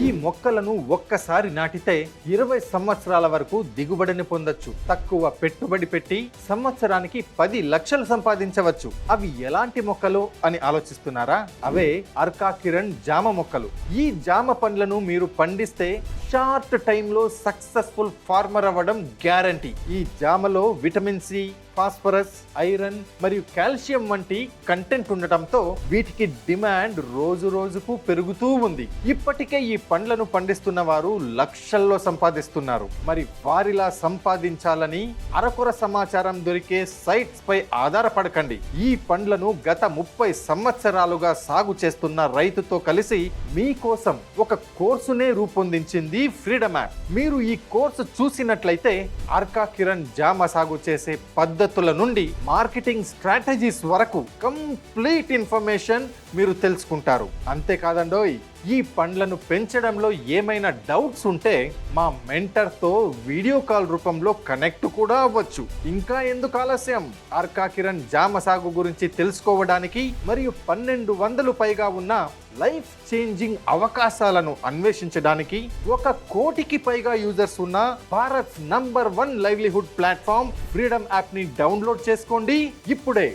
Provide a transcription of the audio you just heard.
ఈ మొక్కలను ఒక్కసారి నాటితే 20 సంవత్సరాల వరకు దిగుబడిని పొందొచ్చు. తక్కువ పెట్టుబడి పెట్టి సంవత్సరానికి 10 లక్షలు సంపాదించవచ్చు. అవి ఎలాంటి మొక్కలు అని ఆలోచిస్తున్నారా? అవే అర్కా కిరణ్ జామ మొక్కలు. ఈ జామ పండ్లను మీరు పండిస్తే షార్ట్ టైంలో సక్సెస్ఫుల్ ఫార్మర్ అవ్వడం గ్యారంటీ. ఈ జామలో విటమిన్ సి, ఫాస్ఫరస్, ఐరన్ మరియు కాల్షియం వంటి కంటెంట్ ఉండటంతో వీటికి డిమాండ్ రోజు రోజుకు పెరుగుతూ ఉంది. ఇప్పటికే ఈ పండ్లను పండిస్తున్న వారు లక్షల్లో సంపాదిస్తున్నారు. మరి వారిలా సంపాదించాలని అరకొర సమాచారం దొరికే సైట్స్ పై ఆధారపడకండి. ఈ పండ్లను గత 30 సంవత్సరాలుగా సాగు చేస్తున్న రైతుతో కలిసి మీకోసం ఒక కోర్సునే రూపొందించింది ఫ్రీడమ్ యాప్. మీరు ఈ కోర్సు చూసినట్లయితే అర్కా కిరణ్ జామ సాగు చేసే పద్ధతుల నుండి మార్కెటింగ్ స్ట్రాటజీస్ వరకు కంప్లీట్ ఇన్ఫర్మేషన్ మీరు తెలుసుకుంటారు. అంతేకాదండోయ్, ఈ పండ్లను పెంచడంలో ఏమైనా డౌట్స్ ఉంటే మా మెంటర్తో వీడియో కాల్ రూపంలో కనెక్ట్ కూడా అవ్వచ్చు. ఇంకా ఎందుకు ఆలస్యం? అర్కా కిరణ్ జామ సాగు గురించి తెలుసుకోవడానికి మరియు 1200 పైగా ఉన్న లైఫ్ చేంజింగ్ అవకాశాలను అన్వేషించడానికి 1 కోటికి పైగా యూజర్స్ ఉన్న Bharat number 1 livelihood platform freedom app ని డౌన్లోడ్ చేసుకోండి ఇప్పుడే.